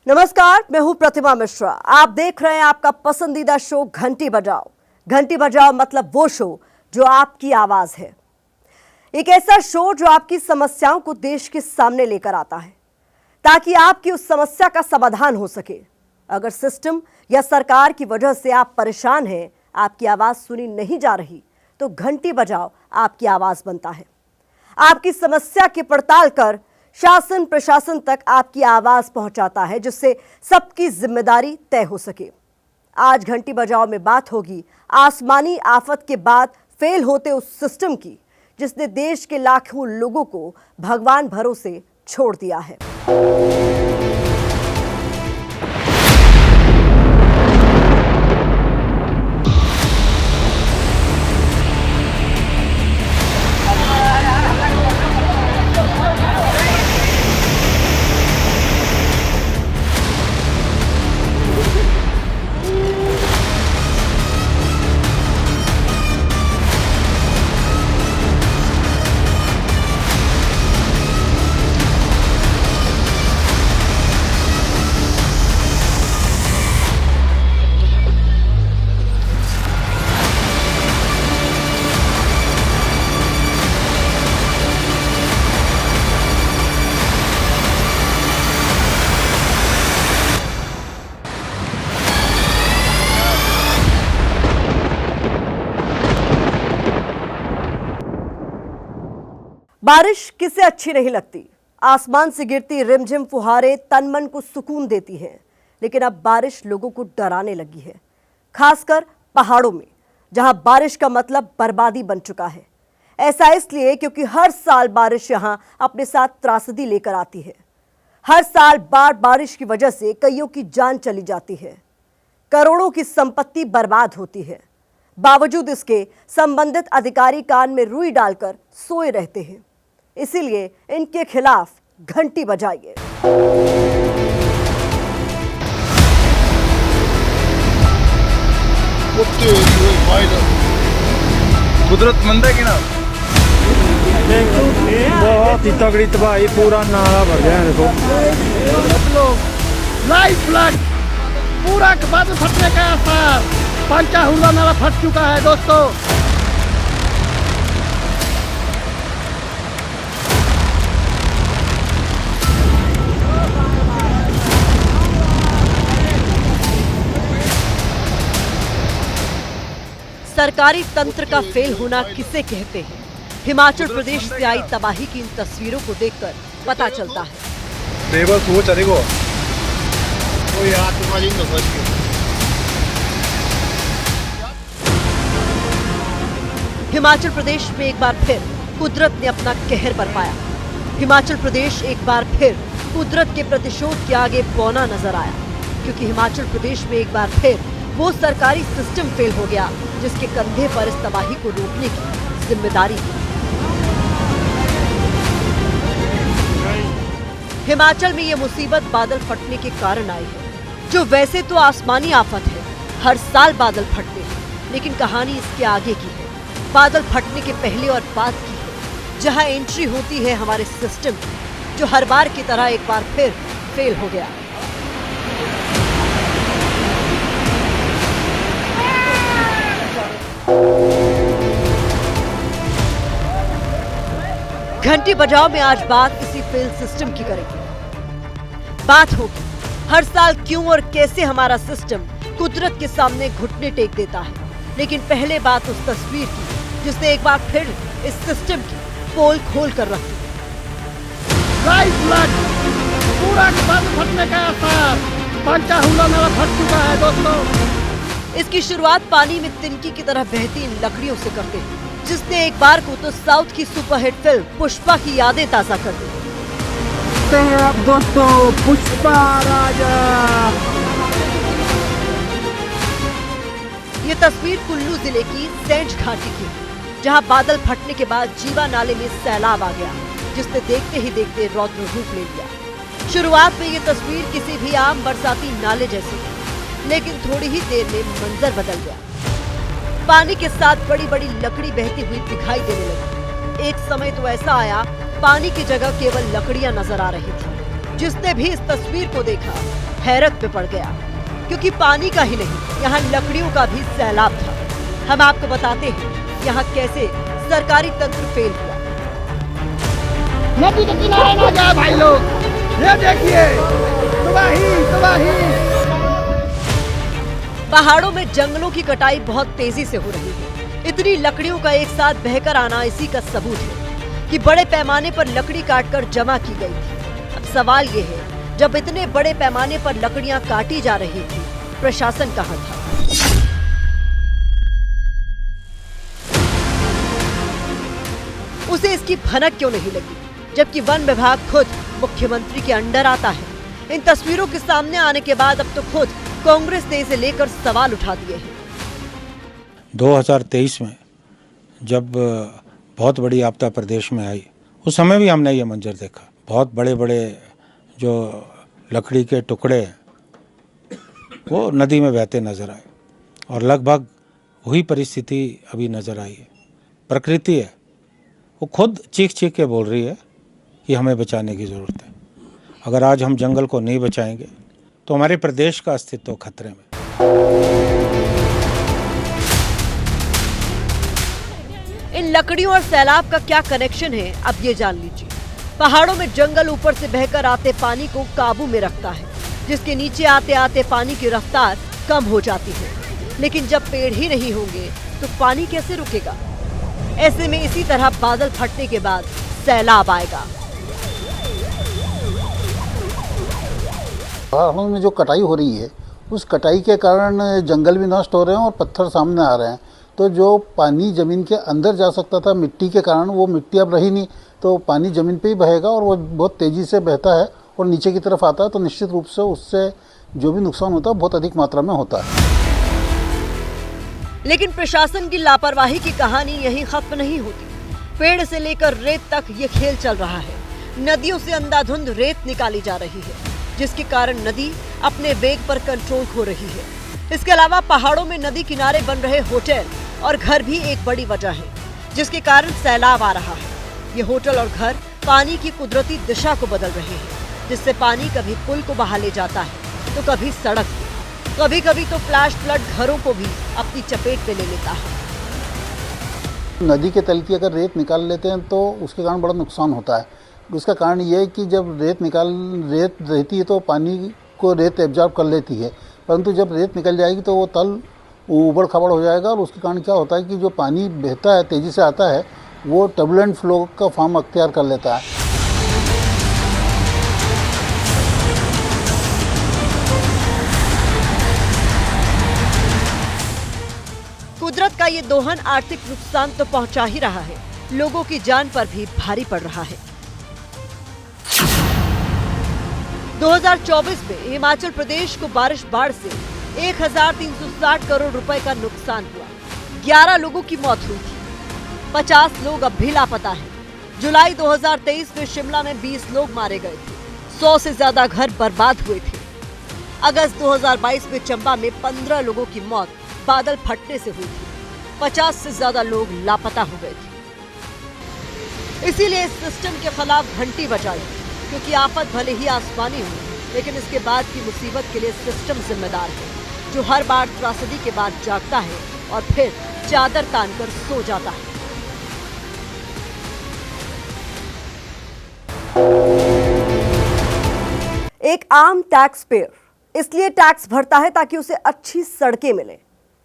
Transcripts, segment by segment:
नमस्कार, मैं हूं प्रतिमा मिश्रा। आप देख रहे हैं आपका पसंदीदा शो घंटी बजाओ। घंटी बजाओ मतलब वो शो जो आपकी आवाज है। एक ऐसा शो जो आपकी समस्याओं को देश के सामने लेकर आता है ताकि आपकी उस समस्या का समाधान हो सके। अगर सिस्टम या सरकार की वजह से आप परेशान हैं, आपकी आवाज सुनी नहीं जा रही, तो घंटी बजाओ आपकी आवाज बनता है। आपकी समस्या की पड़ताल कर शासन प्रशासन तक आपकी आवाज पहुंचाता है, जिससे सबकी जिम्मेदारी तय हो सके। आज घंटी बजाओ में बात होगी आसमानी आफत के बाद फेल होते उस सिस्टम की जिसने देश के लाखों लोगों को भगवान भरोसे छोड़ दिया है। बारिश किसे अच्छी नहीं लगती। आसमान से गिरती रिमझिम फुहारें तन मन को सुकून देती हैं, लेकिन अब बारिश लोगों को डराने लगी है, खासकर पहाड़ों में, जहां बारिश का मतलब बर्बादी बन चुका है। ऐसा इसलिए क्योंकि हर साल बारिश यहां अपने साथ त्रासदी लेकर आती है। हर साल बारिश की वजह से कईयों की जान चली जाती है, करोड़ों की संपत्ति बर्बाद होती है। बावजूद इसके संबंधित अधिकारी कान में रुई डालकर सोए रहते हैं। इसीलिए इनके खिलाफ घंटी बजाइए। कुदरत मंद है कि ना? बहुत ही तगड़ी तबाही, पूरा नाला भर गया है। देखो लाइफ फ्लड, पूरा बादल फटने का आसार, पंचाहुला नाला फट चुका है दोस्तों। सरकारी तंत्र का फेल होना किसे कहते हैं? हिमाचल प्रदेश से आई तबाही की इन तस्वीरों को देखकर पता चलता है। टेबल वो चलेगा। हिमाचल प्रदेश में एक बार फिर कुदरत ने अपना कहर बरपाया। हिमाचल प्रदेश एक बार फिर कुदरत के प्रतिशोध के आगे बौना नजर आया, क्योंकि हिमाचल प्रदेश में एक बार फिर वो सरकारी सिस्टम फेल हो गया जिसके कंधे पर इस तबाही को रोकने की जिम्मेदारी थी। हिमाचल में ये मुसीबत बादल फटने के कारण आई है, जो वैसे तो आसमानी आफत है। हर साल बादल फटते हैं, लेकिन कहानी इसके आगे की है, बादल फटने के पहले और बाद की है, जहां एंट्री होती है हमारे सिस्टम की, जो हर बार की तरह एक बार फिर फेल हो गया। घंटी बजाओ में आज बात इसी फेल सिस्टम की करेंगे। बात होगी हर साल क्यों और कैसे हमारा सिस्टम कुदरत के सामने घुटने टेक देता है। लेकिन पहले बात उस तस्वीर की जिसने एक बार फिर इस सिस्टम की पोल खोल कर रख दी। लाइफ फ्लड, पूरा बादल फटने का आसार, पंचाहुला नाला फट चुका है दोस्तों। इसकी शुरुआत पानी में तिनकी की तरह बहती इन लकड़ियों से करते हैं, जिसने एक बार को तो साउथ की सुपरहिट फिल्म पुष्पा की यादें ताजा कर दी। अब दोस्तों पुष्पा राजा। ये तस्वीर कुल्लू जिले की सेंट घाटी की है, जहां बादल फटने के बाद जीवा नाले में सैलाब आ गया, जिसने देखते ही देखते रौद्र रूप ले लिया। शुरुआत में ये तस्वीर किसी भी आम बरसाती नाले जैसी थी, लेकिन थोड़ी ही देर में मंजर बदल गया। पानी के साथ बड़ी बड़ी लकड़ी बहती हुई दिखाई देने लगी। एक समय तो ऐसा आया, पानी की जगह केवल लकड़ियां नजर आ रही थी। जिसने भी इस तस्वीर को देखा हैरत में पड़ गया, क्योंकि पानी का ही नहीं, यहाँ लकड़ियों का भी सैलाब था। हम आपको बताते हैं यहाँ कैसे सरकारी तंत्र फेल हुआ। नदी के किनारे ना जाए भाई लोग, ये देखिए तबाही तबाही। पहाड़ों में जंगलों की कटाई बहुत तेजी से हो रही है। इतनी लकड़ियों का एक साथ बहकर आना इसी का सबूत है कि बड़े पैमाने पर लकड़ी काटकर जमा की गई थी। अब सवाल ये है, जब इतने बड़े पैमाने पर लकड़ियां काटी जा रही थी, प्रशासन कहां था? उसे इसकी भनक क्यों नहीं लगी, जबकि वन विभाग खुद मुख्यमंत्री के अंडर आता है? इन तस्वीरों के सामने आने के बाद अब तो खुद कांग्रेस ने इसे लेकर सवाल उठा दिए हैं। 2023 में जब बहुत बड़ी आपदा प्रदेश में आई, उस समय भी हमने ये मंजर देखा। बहुत बड़े बड़े जो लकड़ी के टुकड़े वो नदी में बहते नजर आए और लगभग वही परिस्थिति अभी नजर आई है। प्रकृति है, वो खुद चीख चीख के बोल रही है कि हमें बचाने की ज़रूरत है। अगर आज हम जंगल को नहीं बचाएंगे तो हमारे प्रदेश का अस्तित्व खतरे में। इन लकड़ियों और सैलाब का क्या कनेक्शन है, अब ये जान लीजिए। पहाड़ों में जंगल ऊपर से बहकर आते पानी को काबू में रखता है, जिसके नीचे आते आते पानी की रफ्तार कम हो जाती है। लेकिन जब पेड़ ही नहीं होंगे तो पानी कैसे रुकेगा? ऐसे में इसी तरह बादल फटने के बाद सैलाब आएगा। पहाड़ों में जो कटाई हो रही है, उस कटाई के कारण जंगल भी नष्ट हो रहे हैं और पत्थर सामने आ रहे हैं। तो जो पानी ज़मीन के अंदर जा सकता था मिट्टी के कारण, वो मिट्टी अब रही नहीं, तो पानी ज़मीन पे ही बहेगा और वो बहुत तेज़ी से बहता है और नीचे की तरफ आता है। तो निश्चित रूप से उससे जो भी नुकसान होता है बहुत अधिक मात्रा में होता है। लेकिन प्रशासन की लापरवाही की कहानी यहीं खत्म नहीं होती। पेड़ से लेकर रेत तक ये खेल चल रहा है। नदियों से अंधाधुंध रेत निकाली जा रही है, जिसके कारण नदी अपने वेग पर कंट्रोल खो रही है। इसके अलावा पहाड़ों में नदी किनारे बन रहे होटल और घर भी एक बड़ी वजह है, जिसके कारण सैलाब आ रहा है। ये होटल और घर पानी की कुदरती दिशा को बदल रहे हैं, जिससे पानी कभी पुल को बहा ले जाता है तो कभी सड़क को, कभी कभी तो फ्लैश फ्लड घरों को भी अपनी चपेट में ले लेता है। नदी के तल की अगर रेत निकाल लेते हैं तो उसके कारण बड़ा नुकसान होता है। उसका कारण ये है कि जब रेत रहती है तो पानी को रेत एब्जॉर्ब कर लेती है, परंतु जब रेत निकल जाएगी तो वो तल उबड़ खाबड़ हो जाएगा और उसके कारण क्या होता है कि जो पानी बहता है, तेज़ी से आता है, वो टर्बुलेंट फ्लो का फॉर्म अख्तियार कर लेता है। कुदरत का ये दोहन आर्थिक नुकसान तो पहुंचा ही रहा है, लोगों की जान पर भी भारी पड़ रहा है। 2024 में हिमाचल प्रदेश को बाढ़ से 1360 करोड़ रुपए का नुकसान हुआ। 11 लोगों की मौत हुई थी, 50 लोग अब भी लापता हैं। जुलाई 2023 में शिमला में 20 लोग मारे गए थे, 100 से ज्यादा घर बर्बाद हुए थे। अगस्त 2022 में चंबा में 15 लोगों की मौत बादल फटने से हुई थी, 50 से ज्यादा लोग लापता हो गए थे। इसीलिए इस सिस्टम के खिलाफ घंटी बजाई, क्योंकि आफत भले ही आसमानी हो, लेकिन इसके बाद की मुसीबत के लिए सिस्टम जिम्मेदार है, जो हर बार त्रासदी के बाद जागता है और फिर चादर तानकर सो जाता है। एक आम टैक्स पेयर इसलिए टैक्स भरता है ताकि उसे अच्छी सड़कें मिले,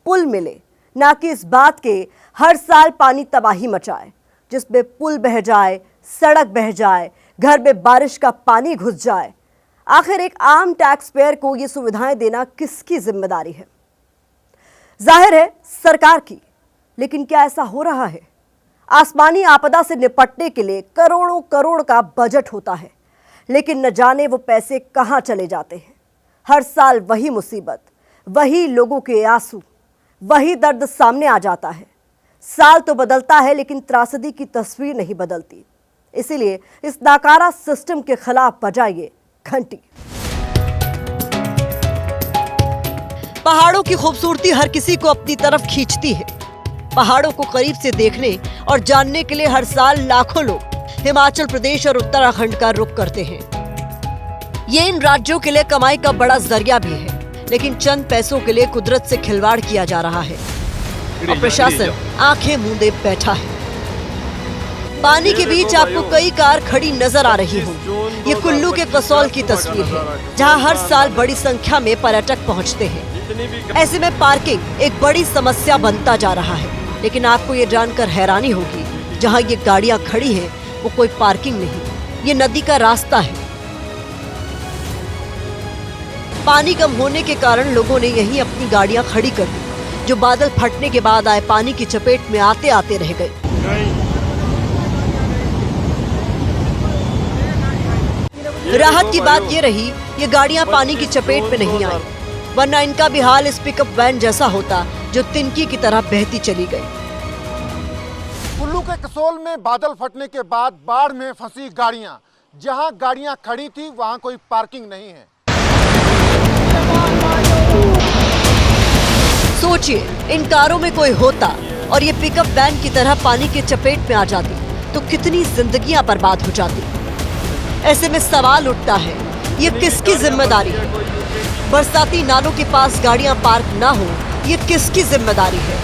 पुल मिले, ना कि इस बात के हर साल पानी तबाही मचाए, जिसमें पुल बह जाए, सड़क बह जाए, घर में बारिश का पानी घुस जाए। आखिर एक आम टैक्स पेयर को ये सुविधाएं देना किसकी जिम्मेदारी है? जाहिर है सरकार की, लेकिन क्या ऐसा हो रहा है? आसमानी आपदा से निपटने के लिए करोड़ों करोड़ का बजट होता है, लेकिन न जाने वो पैसे कहां चले जाते हैं। हर साल वही मुसीबत, वही लोगों के आंसू, वही दर्द सामने आ जाता है। साल तो बदलता है, लेकिन त्रासदी की तस्वीर नहीं बदलती। इसीलिए इस नाकारा सिस्टम के खिलाफ बजाइए घंटी। पहाड़ों की खूबसूरती हर किसी को अपनी तरफ खींचती है। पहाड़ों को करीब से देखने और जानने के लिए हर साल लाखों लोग हिमाचल प्रदेश और उत्तराखंड का रुख करते हैं। ये इन राज्यों के लिए कमाई का बड़ा जरिया भी है, लेकिन चंद पैसों के लिए कुदरत से खिलवाड़ किया जा रहा है और प्रशासन आंखें मूंदे बैठा है। पानी के बीच आपको कई कार खड़ी नजर आ रही हो। ये कुल्लू के कसौल की तस्वीर है, जहां हर साल बड़ी संख्या में पर्यटक पहुंचते हैं। ऐसे में पार्किंग एक बड़ी समस्या बनता जा रहा है। लेकिन आपको ये जानकर हैरानी होगी, जहां ये गाड़ियां खड़ी हैं वो कोई पार्किंग नहीं, ये नदी का रास्ता है। पानी कम होने के कारण लोगों ने यहीं अपनी गाड़ियां खड़ी कर दी, जो बादल फटने के बाद आए पानी की चपेट में आते आते रह गए। राहत की बात ये रही, ये गाड़ियां पानी की चपेट में नहीं आई, वरना इनका भी हाल इस पिकअप वैन जैसा होता, जो तिनकी की तरह बहती चली गई। कुल्लू के कसोल में बादल फटने के बाद बाढ़ में फंसी गाड़ियां। जहां गाड़ियां खड़ी थी वहां कोई पार्किंग नहीं है। सोचिए, इन कारों में कोई होता और ये पिकअप वैन की तरह पानी के चपेट में आ जाती, तो कितनी जिंदगियां बर्बाद हो जाती। ऐसे में सवाल उठता है, ये किसकी जिम्मेदारी है? बरसाती नालों के पास गाड़ियां पार्क ना हो, ये किसकी जिम्मेदारी है?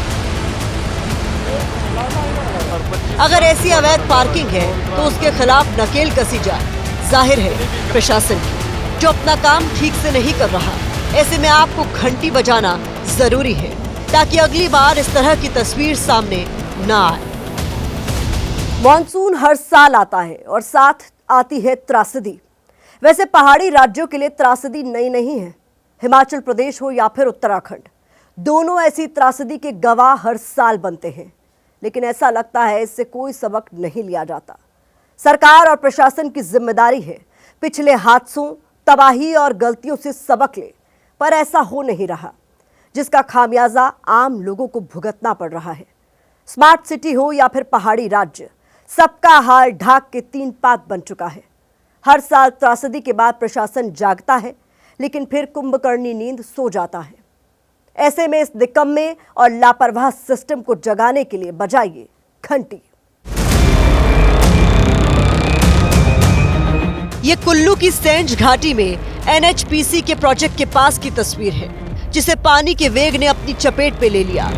अगर ऐसी अवैध पार्किंग है तो उसके खिलाफ नकेल कसी जाए। जाहिर है प्रशासन की, जो अपना काम ठीक से नहीं कर रहा। ऐसे में आपको घंटी बजाना जरूरी है, ताकि अगली बार इस तरह की तस्वीर सामने ना आए। मॉनसून हर साल आता है और साथ आती है त्रासदी। वैसे पहाड़ी राज्यों के लिए त्रासदी नई नहीं है। हिमाचल प्रदेश हो या फिर उत्तराखंड, दोनों ऐसी त्रासदी के गवाह हर साल बनते हैं। लेकिन ऐसा लगता है इससे कोई सबक नहीं लिया जाता। सरकार और प्रशासन की जिम्मेदारी है पिछले हादसों, तबाही और गलतियों से सबक ले, पर ऐसा हो नहीं रहा, जिसका खामियाजा आम लोगों को भुगतना पड़ रहा है। स्मार्ट सिटी हो या फिर पहाड़ी राज्य, सबका हाल ढाक के तीन पात बन चुका है। हर साल त्रासदी के बाद प्रशासन जागता है, लेकिन फिर कुंभकर्णी नींद सो जाता है। ऐसे में इस निकम्मे और लापरवाह सिस्टम को जगाने के लिए बजाइए घंटी। ये कुल्लू की सेंज घाटी में NHPC के प्रोजेक्ट के पास की तस्वीर है, जिसे पानी के वेग ने अपनी चपेट में ले लिया।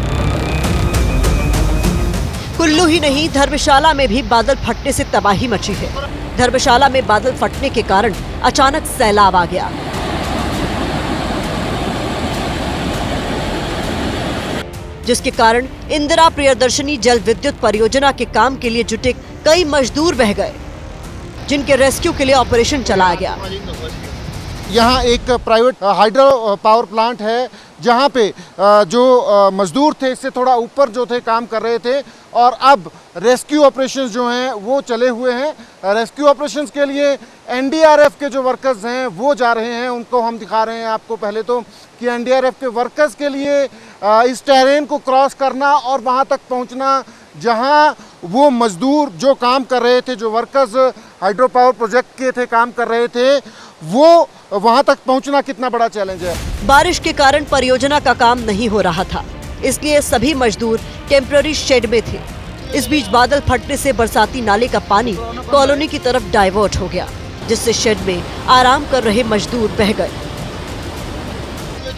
कुल्लू ही नहीं, धर्मशाला में भी बादल फटने से तबाही मची है। धर्मशाला में बादल फटने के कारण अचानक सैलाब आ गया, जिसके कारण इंदिरा प्रियदर्शनी जल विद्युत परियोजना के काम के लिए जुटे कई मजदूर बह गए, जिनके रेस्क्यू के लिए ऑपरेशन चलाया गया। यहाँ एक प्राइवेट हाइड्रो पावर प्लांट है, जहाँ पे जो मजदूर थे इससे थोड़ा ऊपर जो थे काम कर रहे थे, और अब रेस्क्यू ऑपरेशंस जो हैं वो चले हुए हैं। रेस्क्यू ऑपरेशंस के लिए NDRF के जो वर्कर्स हैं वो जा रहे हैं। उनको हम दिखा रहे हैं आपको पहले तो कि NDRF के वर्कर्स के लिए इस टेरेन को क्रॉस करना और वहाँ तक पहुँचना, जहाँ वो मजदूर जो काम कर रहे थे, जो वर्कर्स हाइड्रो पावर प्रोजेक्ट के थे काम कर रहे थे, वो वहां तक पहुंचना कितना बड़ा चैलेंज है। बारिश के कारण परियोजना का काम नहीं हो रहा था, इसलिए सभी मजदूर टेम्पररी शेड में थे। इस बीच बादल फटने से बरसाती नाले का पानी कॉलोनी की तरफ डाइवर्ट हो गया, जिससे शेड में आराम कर रहे मजदूर बह गए।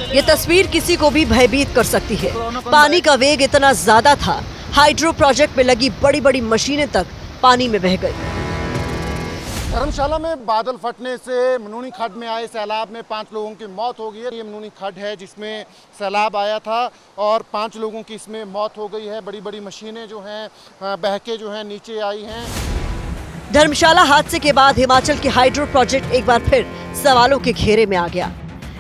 ये तस्वीर किसी को भी भयभीत कर सकती है। पानी का वेग इतना ज्यादा था, हाइड्रो प्रोजेक्ट में लगी बड़ी बड़ी मशीनें तक पानी में बह गई। धर्मशाला में बादल फटने से मनूनी खड्ड में आए सैलाब में 5 लोगों की मौत हो गई है। ये मनूनी खड्ड है जिसमें सैलाब आया था और 5 लोगों की इसमें मौत हो गई है। बड़ी बड़ी मशीनें जो हैं बह के जो हैं नीचे आई हैं। धर्मशाला हादसे के बाद हिमाचल के हाइड्रो प्रोजेक्ट एक बार फिर सवालों के घेरे में आ गया।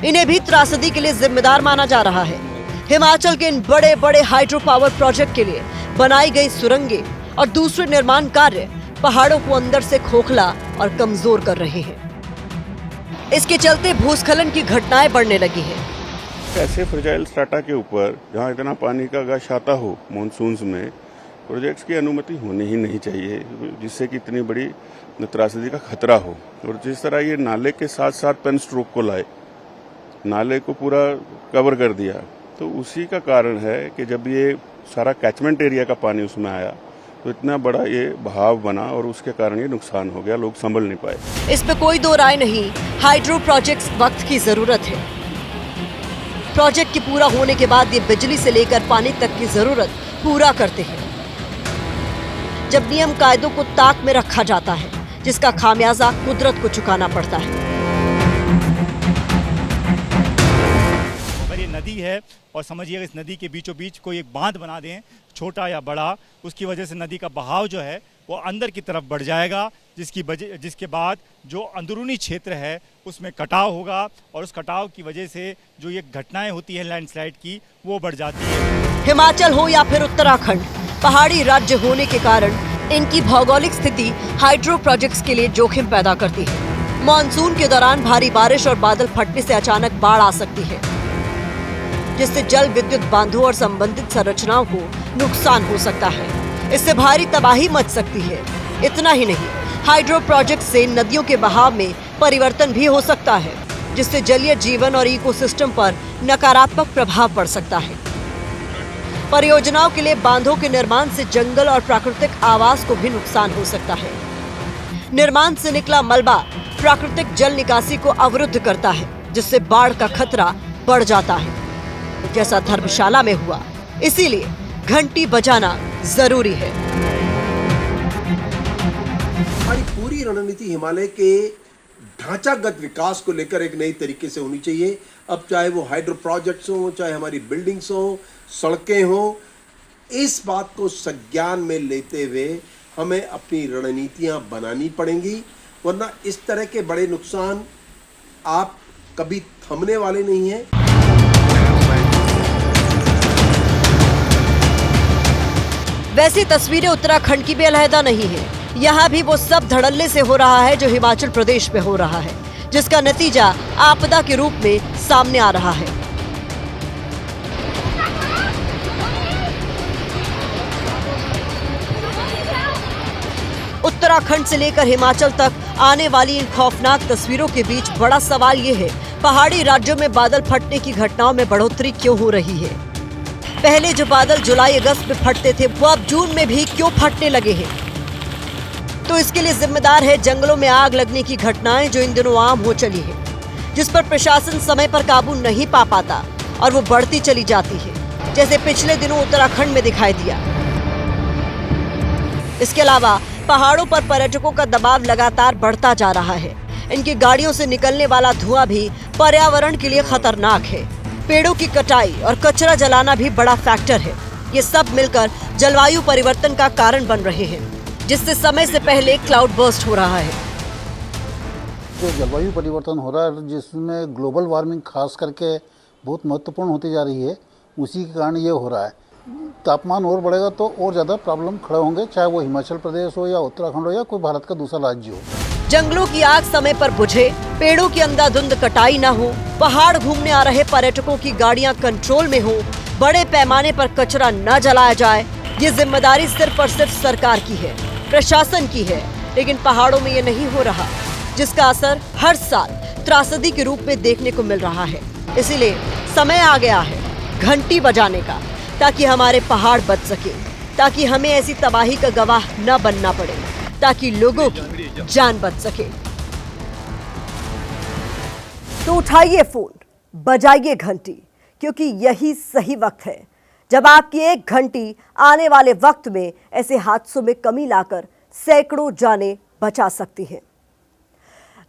इन्हें भी त्रासदी के लिए जिम्मेदार माना जा रहा है। हिमाचल के इन बड़े बड़े हाइड्रो पावर प्रोजेक्ट के लिए बनाई गई सुरंगें और दूसरे निर्माण कार्य पहाड़ों को अंदर से खोखला और कमजोर कर रहे हैं। इसके चलते भूस्खलन की घटनाएं बढ़ने लगी हैं। ऐसे फ्रेजाइल स्ट्राटा के ऊपर जहां इतना पानी का गश आता हो मानसून्स में, प्रोजेक्ट्स की अनुमति होनी ही नहीं चाहिए, जिससे कि इतनी बड़ी त्रासदी का खतरा हो। और जिस तरह ये नाले के साथ साथ पेन स्ट्रोक को लाए, नाले को पूरा कवर कर दिया, तो उसी का कारण है कि जब ये सारा कैचमेंट एरिया का पानी उसमें आया, तो इतना बड़ा ये बहाव बना और उसके कारण ये नुकसान हो गया, लोग संभल नहीं पाए। इस पे कोई दो राय नहीं, हाइड्रो प्रोजेक्ट्स वक्त की जरूरत है। प्रोजेक्ट के पूरा होने के बाद ये बिजली से लेकर पानी तक की जरूरत पूरा करते हैं। जब नियम कायदों को ताक में रखा जाता है, जिसका खामियाजा कुदरत को चुकाना पड़ता है। अगर ये नदी है और समझिए इस नदी के बीचों बीच कोई एक बांध बना दें, छोटा या बड़ा, उसकी वजह से नदी का बहाव जो है वो अंदर की तरफ बढ़ जाएगा, जिसके बाद जो अंदरूनी क्षेत्र है उसमें कटाव होगा और उस कटाव की वजह से जो ये घटनाएं होती है लैंडस्लाइड की, वो बढ़ जाती है। हिमाचल हो या फिर उत्तराखंड, पहाड़ी राज्य होने के कारण इनकी भौगोलिक स्थिति हाइड्रो प्रोजेक्ट्स के लिए जोखिम पैदा करती है। मॉनसून के दौरान भारी बारिश और बादल फटने से अचानक बाढ़ आ सकती है, जिससे जल विद्युत बांधों और संबंधित संरचनाओं को नुकसान हो सकता है। इससे भारी तबाही मच सकती है। इतना ही नहीं, हाइड्रो प्रोजेक्ट से नदियों के बहाव में परिवर्तन भी हो सकता है, जिससे जलीय जीवन और इकोसिस्टम पर नकारात्मक प्रभाव पड़ सकता है। परियोजनाओं के लिए बांधों के निर्माण से जंगल और प्राकृतिक आवास को भी नुकसान हो सकता है। निर्माण से निकला मलबा प्राकृतिक जल निकासी को अवरुद्ध करता है, जिससे बाढ़ का खतरा बढ़ जाता है, जैसा धर्मशाला में हुआ। इसीलिए घंटी बजाना जरूरी है। हमारी पूरी रणनीति हिमालय के ढांचागत विकास को लेकर एक नई तरीके से होनी चाहिए। अब चाहे वो हाइड्रो प्रोजेक्ट्स हो, चाहे हमारी बिल्डिंग्स हो, सड़कें हो, इस बात को संज्ञान में लेते हुए हमें अपनी रणनीतियां बनानी पड़ेंगी, वरना इस तरह के बड़े नुकसान आप कभी थमने वाले नहीं हैं। वैसी तस्वीरें उत्तराखंड की भी अलहदा नहीं है। यहाँ भी वो सब धड़ल्ले से हो रहा है जो हिमाचल प्रदेश में हो रहा है, जिसका नतीजा आपदा के रूप में सामने आ रहा है। उत्तराखंड से लेकर हिमाचल तक आने वाली इन खौफनाक तस्वीरों के बीच बड़ा सवाल ये है, पहाड़ी राज्यों में बादल फटने की घटनाओं में बढ़ोतरी क्यों हो रही है? पहले जो बादल जुलाई अगस्त में फटते थे, वो अब जून में भी क्यों फटने लगे हैं? तो इसके लिए जिम्मेदार है जंगलों में आग लगने की घटनाएं जो इन दिनों आम हो चली है, जिस पर प्रशासन समय पर काबू नहीं पा पाता और वो बढ़ती चली जाती है, जैसे पिछले दिनों उत्तराखंड में दिखाई दिया। इसके अलावा पहाड़ों पर पर्यटकों का दबाव लगातार बढ़ता जा रहा है। इनकी गाड़ियों से निकलने वाला धुआं भी पर्यावरण के लिए खतरनाक है। पेड़ों की कटाई और कचरा जलाना भी बड़ा फैक्टर है। ये सब मिलकर जलवायु परिवर्तन का कारण बन रहे हैं, जिससे समय से पहले क्लाउड बर्स्ट हो रहा है। जो जलवायु परिवर्तन हो रहा है, जिसमें ग्लोबल वार्मिंग खास करके बहुत महत्वपूर्ण होती जा रही है, उसी के कारण ये हो रहा है। तापमान और बढ़ेगा तो और ज़्यादा प्रॉब्लम खड़े होंगे, चाहे वो हिमाचल प्रदेश हो या उत्तराखंड हो या कोई भारत का दूसरा राज्य हो। जंगलों की आग समय पर बुझे, पेड़ों की अंधाधुंध कटाई न हो, पहाड़ घूमने आ रहे पर्यटकों की गाड़ियां कंट्रोल में हो, बड़े पैमाने पर कचरा न जलाया जाए, ये जिम्मेदारी सिर्फ और सिर्फ सरकार की है, प्रशासन की है। लेकिन पहाड़ों में ये नहीं हो रहा, जिसका असर हर साल त्रासदी के रूप में देखने को मिल रहा है। इसीलिए समय आ गया है घंटी बजाने का, ताकि हमारे पहाड़ बच सके, ताकि हमें ऐसी तबाही का गवाह न बनना पड़े, ताकि लोगों की जान बच सके। तो उठाइए फोन, बजाइए घंटी, क्योंकि यही सही वक्त है जब आपकी एक घंटी आने वाले वक्त में ऐसे हादसों में कमी लाकर सैकड़ों जानें बचा सकती है।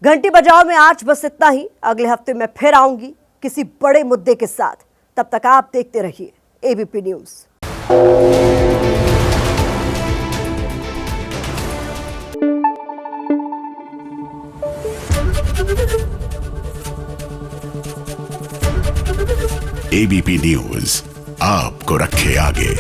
घंटी बजाओ में आज बस इतना ही। अगले हफ्ते मैं फिर आऊंगी किसी बड़े मुद्दे के साथ। तब तक आप देखते रहिए एबीपी न्यूज़। एबीपी न्यूज़ आपको रखे आगे।